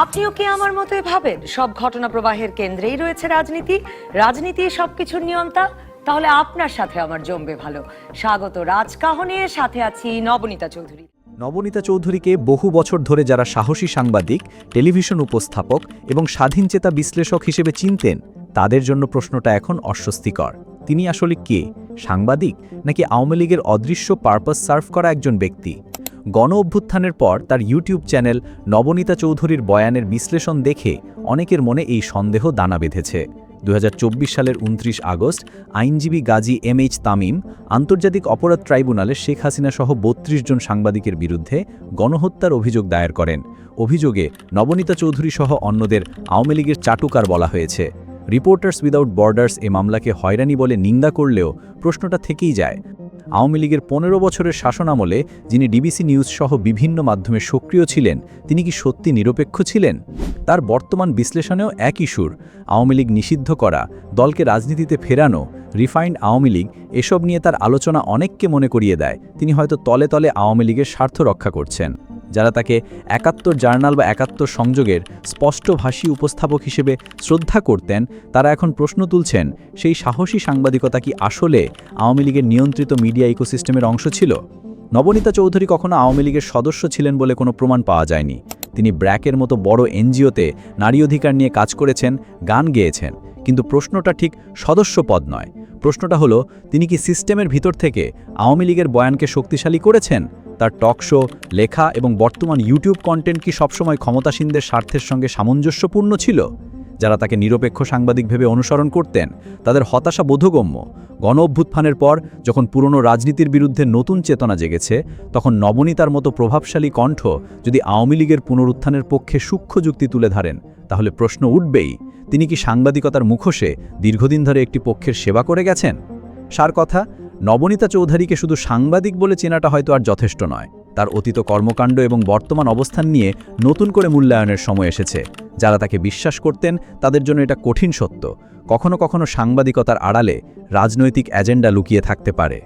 আপনিও কি আমার মতোই ভাবেন সব ঘটনা প্রবাহের কেন্দ্রেই রয়েছে রাজনীতি, রাজনীতি সবকিছুর নিয়ন্তা? তাহলে আপনার সাথে আমার জমবে ভালো। স্বাগত রাজকাহনের সাথে আছি নবনীতা চৌধুরী। নবনীতা চৌধুরীকে বহু বছর ধরে যারা সাহসী সাংবাদিক, টেলিভিশন উপস্থাপক এবং স্বাধীনচেতা বিশ্লেষক হিসেবে চিনতেন, তাদের জন্য প্রশ্নটা এখন অস্বস্তিকর। তিনি আসলে কে? সাংবাদিক নাকি আওয়ামী লীগের অদৃশ্য পারপাস সার্ভ করা একজন ব্যক্তি? গণ অভ্যুত্থানের পর তার ইউটিউব চ্যানেল নবনীতা চৌধুরীর বয়ানের বিশ্লেষণ দেখে অনেকের মনে এই সন্দেহ দানা বেঁধেছে। 2024 সালের 29 আগস্ট আইনজীবী গাজী এমএইচ তামিম আন্তর্জাতিক অপরাধ ট্রাইব্যুনালে শেখ হাসিনা সহ 32 জন সাংবাদিকের বিরুদ্ধে গণহত্যার অভিযোগ দায়ের করেন। অভিযোগে নবনীতা চৌধুরী সহ অন্যদের আওয়ামী লীগের চাটুকার বলা হয়েছে। রিপোর্টার্স উইদাউট বর্ডার্স এ মামলাকে হয়রানি বলে নিন্দা করলেও প্রশ্নটা থেকেই যায়, আওয়ামী লীগের 15 বছরের শাসনামলে যিনি ডিবিসি নিউজ সহ বিভিন্ন মাধ্যমে সক্রিয় ছিলেন, তিনি কি সত্যি নিরপেক্ষ ছিলেন? তার বর্তমান বিশ্লেষণেও একই সুর। আওয়ামী লীগ নিষিদ্ধ করা, দলকে রাজনীতিতে ফেরানো, রিফাইন্ড আওয়ামী লীগ, এসব নিয়ে তার আলোচনা অনেককে মনে করিয়ে দেয় তিনি হয়তো তলে তলে আওয়ামী লীগের স্বার্থ রক্ষা করছেন। যারা তাকে 71 জার্নাল বা 71 সংযোগের স্পষ্টভাষী উপস্থাপক হিসেবে শ্রদ্ধা করতেন, তারা এখন প্রশ্ন তুলছেন, সেই সাহসী সাংবাদিকতা কি আসলে আওয়ামী লীগের নিয়ন্ত্রিত মিডিয়া ইকোসিস্টেমের অংশ ছিল? নবনীতা চৌধুরী কখনো আওয়ামী লীগের সদস্য ছিলেন বলে কোনো প্রমাণ পাওয়া যায়নি। তিনি ব্র্যাকের মতো বড় এনজিওতে নারী অধিকার নিয়ে কাজ করেছেন, গান গেয়েছেন, কিন্তু প্রশ্নটা ঠিক সদস্য পদ নয়। প্রশ্নটা হলো, তিনি কি সিস্টেমের ভিতর থেকে আওয়ামী লীগের বয়ানকে শক্তিশালী করেছেন? তার টক শো, লেখা এবং বর্তমান ইউটিউব কন্টেন্ট কি সবসময় ক্ষমতাসীনদের স্বার্থের সঙ্গে সামঞ্জস্যপূর্ণ ছিল? যারা তাকে নিরপেক্ষ সাংবাদিক ভেবে অনুসরণ করতেন, তাদের হতাশা বোধগম্য। গণ অভ্যুত্থানের পর যখন পুরনো রাজনীতির বিরুদ্ধে নতুন চেতনা জেগেছে, তখন নবনীতার মতো প্রভাবশালী কণ্ঠ যদি আওয়ামী লীগের পুনরুত্থানের পক্ষে সূক্ষ্ম যুক্তি তুলে ধরেন, তাহলে প্রশ্ন উঠবেই, তিনি কি সাংবাদিকতার মুখোশে দীর্ঘদিন ধরে একটি পক্ষের সেবা করে গেছেন? সার কথা, নবনীতা চৌধুরীকে শুধু সাংবাদিক বলে চেনাটা হয়তো আর যথেষ্ট নয়। তার অতীত কর্মকাণ্ড এবং বর্তমান অবস্থান নিয়ে নতুন করে মূল্যায়নের সময় এসেছে। যারা তাকে বিশ্বাস করতেন, তাদের জন্য এটা কঠিন সত্য, কখনো কখনো সাংবাদিকতার আড়ালে রাজনৈতিক এজেন্ডা লুকিয়ে থাকতে পারে।